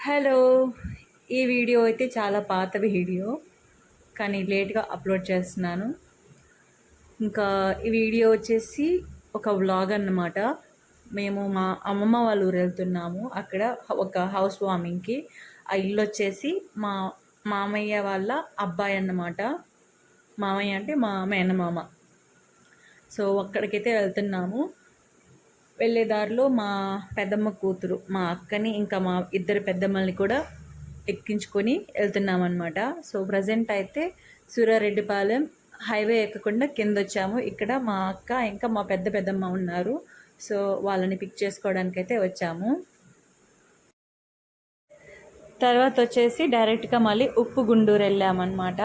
Hello! ఈ video అయితే చాలా పాత వీడియో. కానీ లేట్‌గా అప్‌లోడ్ చేస్తున్నాను. ఇంకా ఈ వీడియో వచ్చేసి ఒక వ్లాగ్ అన్నమాట. మేము మా అమ్మమ్మ వాళ్ళ ఊరు వెళ్తున్నాము. అక్కడ ఒక హౌస్ వార్మింగ్‌కి. ఆ ఇల్లొచ్చేసి మా మామయ్య వాళ్ళ అబ్బాయి అన్నమాట. మామయ్య అంటే మా మేనమామ. సో, అక్కడికైతే వెళ్తున్నాము. వెళ్ళే దారిలో మా పెద్దమ్మ కూతురు, మా అక్కని ఇంకా మా ఇద్దరు పెద్దమ్మల్ని కూడా ఎక్కించుకొని వెళ్తున్నామన్నమాట. సో ప్రజెంట్ అయితే సూరారెడ్డిపాలెం హైవే ఎక్కకుండా కింద వచ్చాము. ఇక్కడ మా అక్క ఇంకా మా పెద్దమ్మ ఉన్నారు. సో వాళ్ళని పిక్ చేసుకోవడానికి అయితే వచ్చాము. తర్వాత వచ్చేసి డైరెక్ట్గా మళ్ళీ ఉప్పు గుండూరు వెళ్ళామన్నమాట.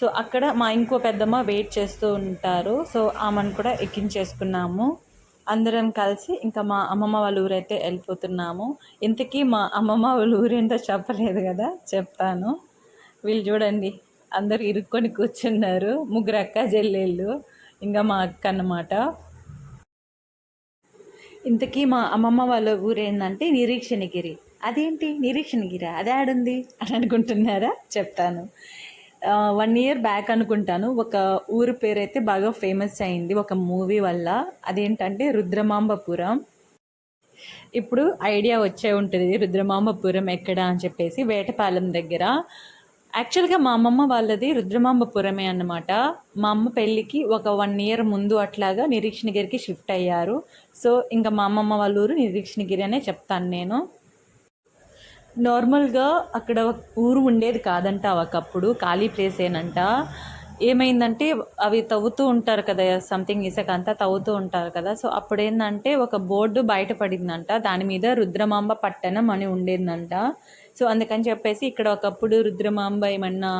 సో అక్కడ మా ఇంకో పెద్దమ్మ వెయిట్ చేస్తూ ఉంటారు. సో ఆమెను కూడా ఎక్కించేసుకున్నాము. అందరం కలిసి ఇంకా మా అమ్మమ్మ వాళ్ళ ఊరైతే వెళ్ళిపోతున్నాము. ఇంతకీ మా అమ్మమ్మ వాళ్ళ ఊరేంటో చెప్పలేదు కదా, చెప్తాను. వీళ్ళు చూడండి, అందరు ఇరుక్కొని కూర్చున్నారు. ముగ్గురు అక్క చెల్లెళ్ళు, ఇంకా మా అక్క అన్నమాట. ఇంతకీ మా అమ్మమ్మ వాళ్ళ ఊరేందంటే నిరీక్షణగిరి. అదేంటి నిరీక్షణగిరి, అది ఆడుంది అని అనుకుంటున్నారా? చెప్తాను. 1 year బ్యాక్ అనుకుంటాను ఒక ఊరు పేరైతే బాగా ఫేమస్ అయింది ఒక మూవీ వల్ల. అదేంటంటే రుద్రమాంబపురం. ఇప్పుడు ఐడియా వచ్చే ఉంటుంది రుద్రమాంబపురం ఎక్కడ అని చెప్పేసి. వేటపాలెం దగ్గర. యాక్చువల్గా మా అమ్మమ్మ వాళ్ళది రుద్రమాంబపురమే అన్నమాట. మా అమ్మ పెళ్ళికి ఒక 1 year ముందు అట్లాగా నిరీక్షణగిరికి షిఫ్ట్ అయ్యారు. సో ఇంకా మా అమ్మమ్మ వాళ్ళ ఊరు నిరీక్షణగిరి అనే చెప్తాను నేను. నార్మల్గా అక్కడ ఊరు ఉండేది కాదంట, ఒకప్పుడు ఖాళీ ప్లేసేనంట. ఏమైందంటే అవి తవ్వుతూ ఉంటారు కదా, సంథింగ్ ఇసుక అంతా తవ్వుతూ ఉంటారు కదా. సో అప్పుడు ఏంటంటే ఒక బోర్డు బయటపడిందంట, దాని మీద రుద్రమాంబ పట్టణం అని ఉండేదంట. సో అందుకని చెప్పేసి ఇక్కడ ఒకప్పుడు రుద్రమాంబ ఏమన్నా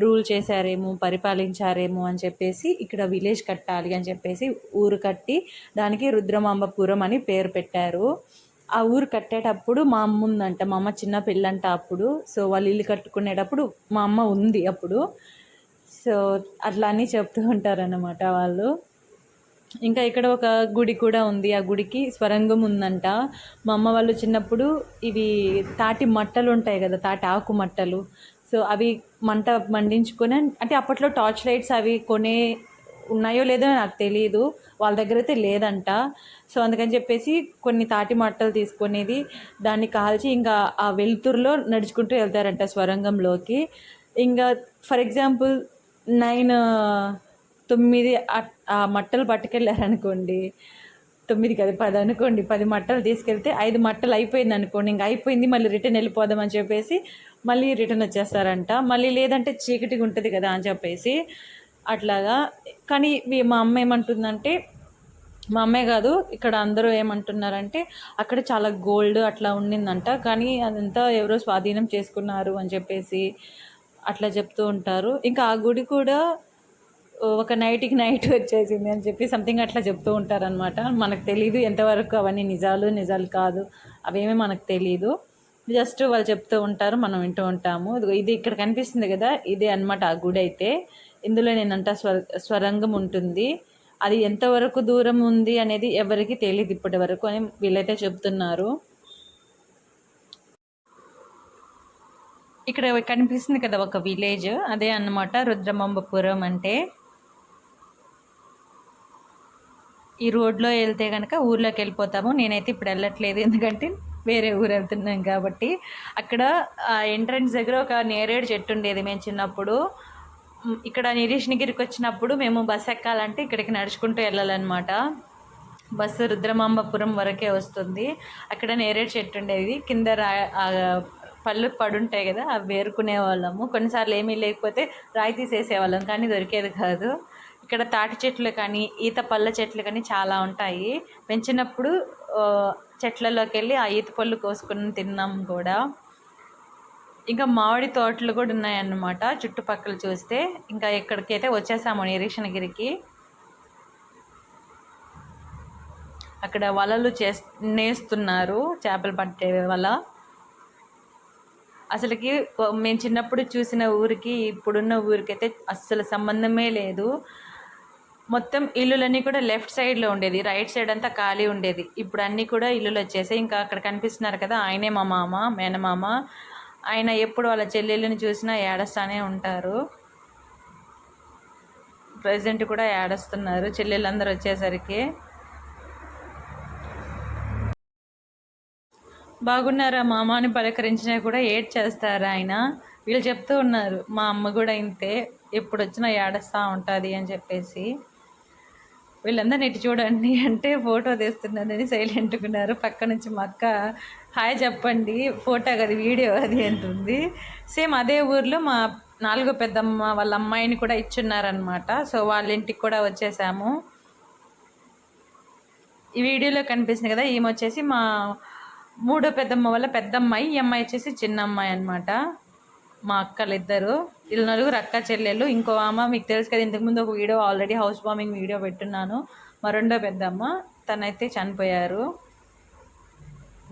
రూల్ చేశారేమో, పరిపాలించారేమో అని చెప్పేసి ఇక్కడ విలేజ్ కట్టాలి అని చెప్పేసి ఊరు కట్టి దానికి రుద్రమాంబపురం అని పేరు పెట్టారు. ఆ ఊరు కట్టేటప్పుడు మా అమ్మ ఉందంట, మా అమ్మ చిన్న పిల్లంట అప్పుడు. సో వాళ్ళు ఇల్లు కట్టుకునేటప్పుడు మా అమ్మ ఉంది అప్పుడు. సో అట్లా అని చెప్తూ ఉంటారన్నమాట వాళ్ళు. ఇంకా ఇక్కడ ఒక గుడి కూడా ఉంది. ఆ గుడికి స్వరంగం ఉందంట. మా అమ్మ వాళ్ళు చిన్నప్పుడు ఇవి తాటి మట్టలు ఉంటాయి కదా, తాటి ఆకు మట్టలు. సో అవి మంట మండించుకొని, అంటే అప్పట్లో టార్చ్ లైట్స్ అవి ఉన్నాయో లేదో నాకు తెలియదు, వాళ్ళ దగ్గర అయితే లేదంట. సో అందుకని చెప్పేసి కొన్ని తాటి మట్టలు తీసుకునేది, దాన్ని కాల్చి ఇంకా ఆ వెలుతురులో నడుచుకుంటూ వెళ్తారంట స్వరంగంలోకి. ఇంకా ఫర్ ఎగ్జాంపుల్ 9 ఆ మట్టలు పట్టుకెళ్ళారనుకోండి, 9 కదా 10 అనుకోండి, 10 మట్టలు తీసుకెళ్తే 5 మట్టలు అయిపోయింది అనుకోండి, ఇంకా అయిపోయింది మళ్ళీ రిటర్న్ వెళ్ళిపోదామని చెప్పేసి మళ్ళీ రిటర్న్ వచ్చేస్తారంట. మళ్ళీ లేదంటే చీకటిగా ఉంటుంది కదా అని చెప్పేసి అట్లాగా. కానీ మా అమ్మ ఏమంటుందంటే, మా అమ్మే కాదు ఇక్కడ అందరూ ఏమంటున్నారంటే అక్కడ చాలా గోల్డ్ అట్లా ఉండిందంట, కానీ అదంతా ఎవరో స్వాధీనం చేసుకున్నారు అని చెప్పేసి అట్లా చెప్తూ ఉంటారు. ఇంకా ఆ గుడి కూడా ఒక నైట్కి నైట్ వచ్చేసింది అని చెప్పి సంథింగ్ అట్లా చెప్తూ ఉంటారనమాట. మనకు తెలీదు ఎంతవరకు అవన్నీ నిజాలు కాదు, అవేమీ మనకు తెలీదు. జస్ట్ వాళ్ళు చెప్తూ ఉంటారు, మనం వింటూ ఉంటాము. ఇది ఇక్కడ కనిపిస్తుంది కదా, ఇదే అనమాట ఆ గుడి అయితే. ఇందులో నేనంట స్వరంగం ఉంటుంది. అది ఎంతవరకు దూరం ఉంది అనేది ఎవరికి తెలియదు ఇప్పటి వరకు అని వీళ్ళైతే చెప్తున్నారు. ఇక్కడ కనిపిస్తుంది కదా ఒక విలేజ్, అదే అన్నమాట రుద్రమాంబపురం అంటే. ఈ రోడ్లో వెళ్తే కనుక ఊర్లోకి వెళ్ళిపోతాము. నేనైతే ఇప్పుడు వెళ్ళట్లేదు, ఎందుకంటే వేరే ఊరు వెళ్తున్నాం కాబట్టి. అక్కడ ఎంట్రన్స్ దగ్గర ఒక నేరేడు చెట్టు ఉండేది మేము చిన్నప్పుడు. ఇక్కడ నిరీక్షణగిరికి వచ్చినప్పుడు మేము బస్సు ఎక్కాలంటే ఇక్కడికి నడుచుకుంటూ వెళ్ళాలన్నమాట. బస్సు రుద్రమాంబపురం వరకే వస్తుంది. అక్కడ నేరేడు చెట్టు ఉండేది, కింద పళ్ళు పడుంటాయి కదా, అవి వేరుకునే వాళ్ళము. కొన్నిసార్లు ఏమీ లేకపోతే రాయి తీసేసేవాళ్ళం, కానీ దొరికేది కాదు. ఇక్కడ తాటి చెట్లు కానీ ఈత పళ్ళ చెట్లు కానీ చాలా ఉంటాయి. పెంచినప్పుడు చెట్లలోకి వెళ్ళి ఆ ఈత పళ్ళు కోసుకుని తిన్నాం కూడా. ఇంకా మామిడి తోటలు కూడా ఉన్నాయన్నమాట చుట్టుపక్కల చూస్తే. ఇంకా ఇక్కడికైతే వచ్చేసాము నిరీక్షణగిరికి. అక్కడ వలలు నేస్తున్నారు, చేపలు పట్టే వల. అసలుకి మేము చిన్నప్పుడు చూసిన ఊరికి ఇప్పుడున్న ఊరికైతే అస్సలు సంబంధమే లేదు. మొత్తం ఇల్లులన్నీ కూడా లెఫ్ట్ సైడ్లో ఉండేది, రైట్ సైడ్ అంతా ఖాళీ ఉండేది. ఇప్పుడు అన్నీ కూడా ఇల్లులు వచ్చేసాయి. ఇంకా అక్కడ కనిపిస్తున్నారు కదా, ఆయనే మా మామ, మేనమామ. ఆయన ఎప్పుడు వాళ్ళ చెల్లెళ్ళని చూసినా ఏడుస్తానే ఉంటారు. ప్రజెంట్ కూడా ఏడుస్తున్నారు చెల్లెళ్ళందరూ వచ్చేసరికి. బాగున్నారా మామ అని పలకరించినా కూడా చేస్తారు ఆయన. వీళ్ళు చెప్తూ ఉన్నారు మా అమ్మ కూడా ఇంతే, ఎప్పుడు వచ్చినా ఏడుస్తూ ఉంటుంది అని చెప్పేసి. వీళ్ళందరినీ ఇటు చూడండి అంటే ఫోటో తీస్తున్నానని సైలెంట్కున్నారు. పక్క నుంచి మా అక్క హాయ్ చెప్పండి, ఫోటో అది వీడియో అది అంటుంది. సేమ్ అదే ఊర్లో మా 4వ పెద్దమ్మ వాళ్ళ అమ్మాయిని కూడా ఇచ్చున్నారనమాట. సో వాళ్ళ ఇంటికి కూడా వచ్చేసాము. ఈ వీడియోలో కనిపిస్తుంది కదా, ఈమె వచ్చేసి మా 3వ పెద్దమ్మ వాళ్ళ పెద్దమ్మాయి, ఈ అమ్మాయి వచ్చేసి చిన్న అమ్మాయి అనమాట. మా అక్కలు ఇద్దరు, వీళ్ళు నలుగురు అక్క చెల్లెళ్ళు. ఇంకో అమ్మ మీకు తెలుసు కదా, ఇంతకుముందు ఒక video already house warming video పెట్టున్నాను. మా 2వ పెద్దమ్మ తనైతే చనిపోయారు.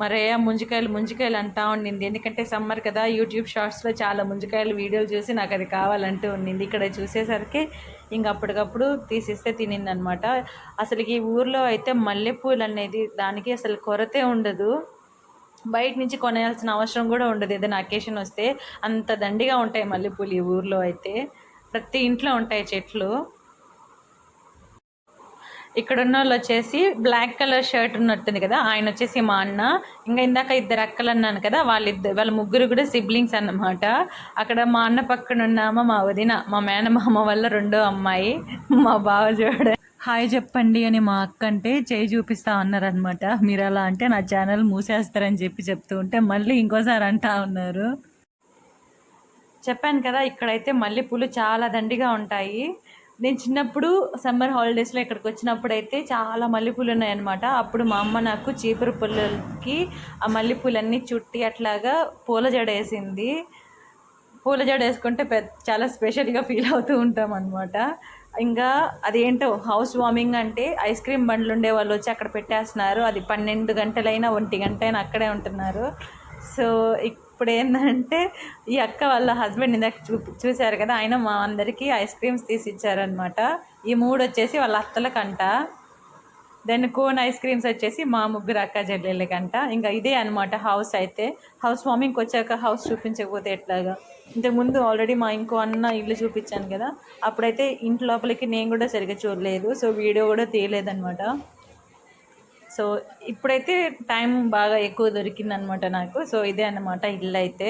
మరే ముంజికాయలు అంటా ఉండింది. ఎందుకంటే సమ్మర్ కదా, యూట్యూబ్ షార్ట్స్లో చాలా ముంజికాయలు వీడియోలు చూసి నాకు అది కావాలంటూ ఉండింది. ఇక్కడ చూసేసరికి ఇంక అప్పటికప్పుడు తీసిస్తే తినిందనమాట. అసలు ఈ ఊర్లో అయితే మల్లెపూలు అనేది దానికి అసలు కొరతే ఉండదు. బయట నుంచి కొనాల్సిన అవసరం కూడా ఉండదు. ఏదైనా అకేషన్ వస్తే అంత దండిగా ఉంటాయి మల్లెపూలు ఈ ఊర్లో అయితే. ప్రతి ఇంట్లో ఉంటాయి చెట్లు. ఇక్కడ ఉన్న వాళ్ళు వచ్చేసి బ్లాక్ కలర్ షర్ట్ ఉన్నట్టుంది కదా, ఆయన వచ్చేసి మా అన్న. ఇంకా ఇందాక 2 అక్కలు అన్నాను కదా, వాళ్ళ ముగ్గురు కూడా సిబ్లింగ్స్ అన్నమాట. అక్కడ మా అన్న పక్కన ఉన్నామా మా వదిన, మా మేనమామ వల్ల 2వ అమ్మాయి, మా బావ చూడ. హాయ్ చెప్పండి అని మా అక్క అంటే చేయి చూపిస్తా ఉన్నారనమాట. మీరు అలా అంటే నా ఛానల్ మూసేస్తారని చెప్తూ ఉంటే మళ్ళీ ఇంకోసారి అంటా ఉన్నారు. చెప్పాను కదా, ఇక్కడైతే మల్లెపూలు చాలా దండిగా ఉంటాయి. నేను చిన్నప్పుడు సమ్మర్ హాలిడేస్లో ఇక్కడికి వచ్చినప్పుడు అయితే చాలా మల్లెపూలు ఉన్నాయన్నమాట. అప్పుడు మా అమ్మ నాకు చీపురు పుల్లలకి ఆ మల్లెపూలన్నీ చుట్టి అట్లాగా పూల జడ వేసింది. పూల జడ వేసుకుంటే చాలా స్పెషల్గా ఫీల్ అవుతూ ఉంటాం అనమాట. ఇంకా అదేంటో హౌస్ వార్మింగ్ అంటే ఐస్ క్రీమ్ బండ్లు ఉండే వాళ్ళు వచ్చి అక్కడ పెట్టేస్తున్నారు. అది 12 గంటలైనా 1 గంట అయినా అక్కడే ఉంటున్నారు. సో ఇప్పుడు ఏంటంటే ఈ అక్క వాళ్ళ హస్బెండ్ ఇందాక చూశారు కదా, ఆయన మా అందరికీ ఐస్ క్రీమ్స్ తీసి ఇచ్చారనమాట. ఈ 3 వచ్చేసి వాళ్ళ అత్తలకంట. దెన్ కోన్ ఐస్ క్రీమ్స్ వచ్చేసి మా ముగ్గురు అక్క చెల్లెళ్ళకంట. ఇంకా ఇదే అనమాట హౌస్ అయితే. హౌస్ వార్మింగ్కి వచ్చాక హౌస్ చూపించకపోతే ఎట్లాగా. ఇంతకుముందు ఆల్రెడీ మా ఇంకో అన్న ఇల్లు చూపించాను కదా, అప్పుడైతే ఇంటి లోపలికి నేను కూడా సరిగ్గా చూడలేదు. సో వీడియో కూడా తీయలేదనమాట. సో ఇప్పుడైతే టైం బాగా ఎక్కువ దొరికిందనమాట నాకు. సో ఇదే అన్నమాట ఇల్లు అయితే.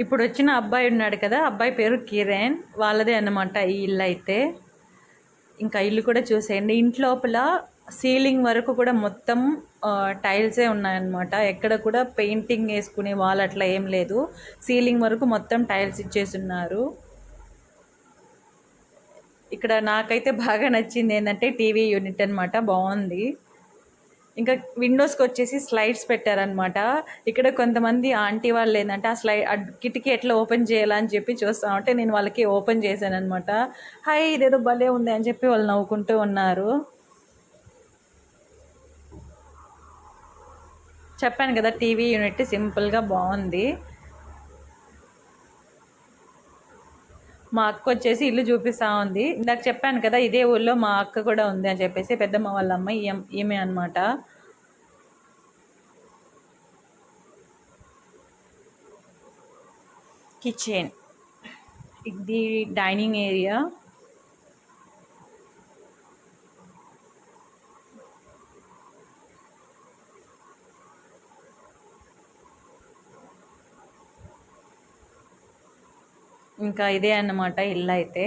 ఇప్పుడు వచ్చిన అబ్బాయి ఉన్నాడు కదా, అబ్బాయి పేరు కిరణ్, వాళ్ళదే అన్నమాట ఈ ఇల్లు అయితే. ఇంకా ఇల్లు కూడా చూసేయండి. ఇంటి లోపల సీలింగ్ వరకు కూడా మొత్తం టైల్సే ఉన్నాయన్నమాట. ఎక్కడ కూడా పెయింటింగ్ వేసుకునే వాళ్ళు అట్లా ఏం లేదు. సీలింగ్ వరకు మొత్తం టైల్స్ ఇచ్చేసి ఉన్నారు. ఇక్కడ నాకైతే బాగా నచ్చింది ఏంటంటే టీవీ యూనిట్ అనమాట, బాగుంది. ఇంకా విండోస్కి వచ్చేసి స్లైడ్స్ పెట్టారనమాట. ఇక్కడ కొంతమంది ఆంటీ వాళ్ళు ఏంటంటే ఆ కిటికీ ఎట్లా ఓపెన్ చేయాలని చెప్పి చూస్తా ఉంటే నేను వాళ్ళకి ఓపెన్ చేశాను అనమాట. హాయ్ ఇదేదో భలే ఉంది అని చెప్పి వాళ్ళు నవ్వుకుంటూ ఉన్నారు. చెప్పాను కదా టీవీ యూనిట్ సింపుల్గా బాగుంది. మా అక్క వచ్చేసి ఇల్లు చూపిస్తూ ఉంది. ఇందాక చెప్పాను కదా ఇదే ఊళ్ళో మా అక్క కూడా ఉంది అని చెప్పేసి, పెద్దమ్మ వాళ్ళ అమ్మాయి ఈమె అనమాట. కిచెన్, ఇది డైనింగ్ ఏరియా. ఇంకా ఇదే అన్నమాట ఇల్లు అయితే.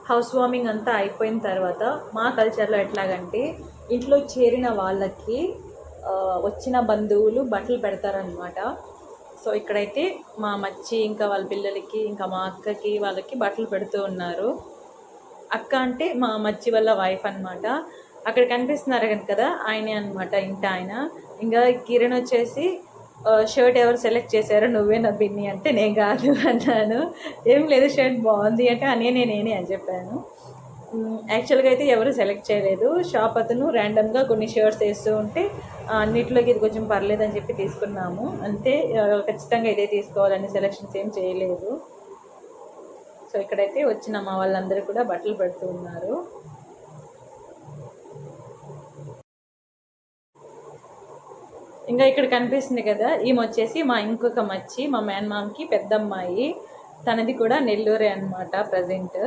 హౌస్ వార్మింగ్ అంతా అయిపోయిన తర్వాత మా కల్చర్లో ఎట్లాగంటే ఇంట్లో చేరిన వాళ్ళకి వచ్చిన బంధువులు బట్టలు పెడతారనమాట. సో ఇక్కడైతే మా మచ్చి ఇంకా వాళ్ళ పిల్లలకి ఇంకా మా అక్కకి వాళ్ళకి బట్టలు పెడుతూ ఉన్నారు. అక్క అంటే మా మచ్చి వాళ్ళ వైఫ్ అనమాట. అక్కడ కనిపిస్తున్నారు కదా, ఆయనే అనమాట ఇంటి ఆయన. ఇంకా కిరణ్ వచ్చేసి షర్ట్ ఎవరు సెలెక్ట్ చేశారో నువ్వే నా పిన్ని అంటే నేను కాదు అన్నాను. ఏం లేదు షర్ట్ బాగుంది అంటే నేనే అని చెప్పాను. యాక్చువల్గా అయితే ఎవరు సెలెక్ట్ చేయలేదు. షాప్ అతను ర్యాండమ్గా కొన్ని షర్ట్స్ వేస్తూ ఉంటే అన్నిట్లోకి ఇది కొంచెం పర్లేదని చెప్పి తీసుకున్నాము అంతే. ఖచ్చితంగా ఇదే తీసుకోవాలని సెలెక్షన్స్ ఏం చేయలేదు. సో ఇక్కడైతే వచ్చిన మా వాళ్ళందరూ కూడా బట్టలు పెడుతూ ఉన్నారు. ఇంకా ఇక్కడ కనిపిస్తుంది కదా, ఈమె వచ్చేసి మా ఇంకొక మచ్చి, మా మేనమామకి పెద్ద అమ్మాయి. తనది కూడా నెల్లూరే అనమాట ప్రజెంట్.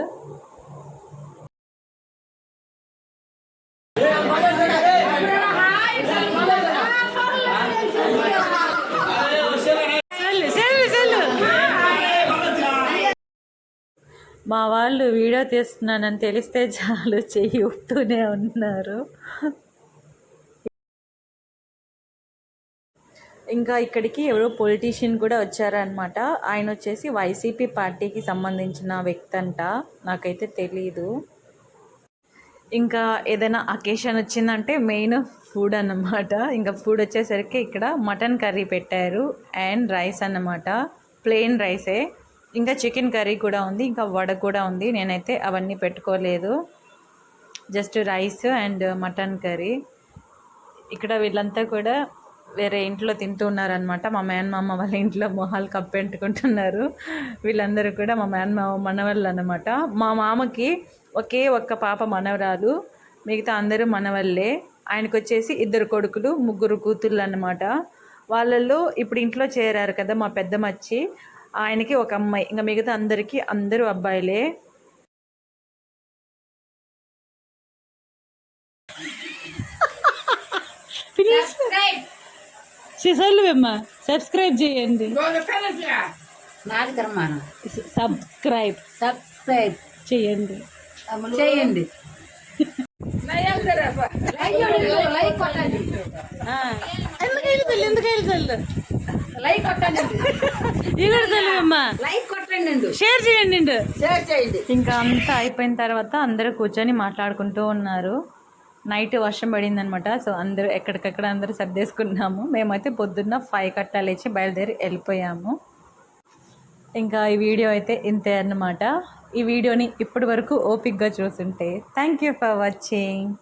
మా వాళ్ళు వీడియో తీస్తున్నానని తెలిస్తే చాలు చెయ్యి ఊపుతూనే ఉన్నారు. ఇంకా ఇక్కడికి ఎవరో పొలిటీషియన్ కూడా వచ్చారనమాట. ఆయన వచ్చేసి వైసీపీ పార్టీకి సంబంధించిన వ్యక్తి అంట, నాకైతే తెలీదు. ఇంకా ఏదైనా అకేషన్ వచ్చిందంటే మెయిన్ ఫుడ్ అన్నమాట. ఇంకా ఫుడ్ వచ్చేసరికి ఇక్కడ మటన్ కర్రీ పెట్టారు అండ్ రైస్ అన్నమాట, ప్లెయిన్ రైసే. ఇంకా చికెన్ కర్రీ కూడా ఉంది, ఇంకా వడ కూడా ఉంది. నేనైతే అవన్నీ పెట్టుకోలేదు, just rice and mutton curry. ఇక్కడ వీళ్ళంతా కూడా వేరే ఇంట్లో తింటున్నారనమాట. మా మేనమామ వాళ్ళ ఇంట్లో మొహాలు కప్పెట్టుకుంటున్నారు. వీళ్ళందరూ కూడా మా మేనమామ మనవాళ్ళు అనమాట. మా మామకి ఒకే ఒక్క పాప మనవరాలు, మిగతా అందరూ మనవళ్ళే. ఆయనకు వచ్చేసి 2 కొడుకులు 3 కూతుళ్ళు అన్నమాట. వాళ్ళల్లో ఇప్పుడు ఇంట్లో చేరారు కదా మా పెద్ద మచ్చి, ఆయనకి ఒక అమ్మాయి. ఇంకా మిగతా అందరూ అబ్బాయిలే. శిశల్వమ్మ సబ్స్క్రైబ్ చేయండి, సబ్స్క్రైబ్ చేయండి. షేర్ చేయండి. ఇంకా అంతా అయిపోయిన తర్వాత అందరూ కూర్చొని మాట్లాడుకుంటూ ఉన్నారు. నైట్ వర్షం పడింది అనమాట. సో అందరూ ఎక్కడికక్కడ అందరూ సర్దేసుకున్నాము. మేమైతే పొద్దున్న 5 కట్టాలు లేచి బయలుదేరి వెళ్ళిపోయాము. ఇంకా ఈ వీడియో అయితే ఇంతే అన్నమాట. ఈ వీడియోని ఇప్పటి వరకు ఓపిక్గా చూసుంటే థ్యాంక్ యూ ఫర్ వాచింగ్.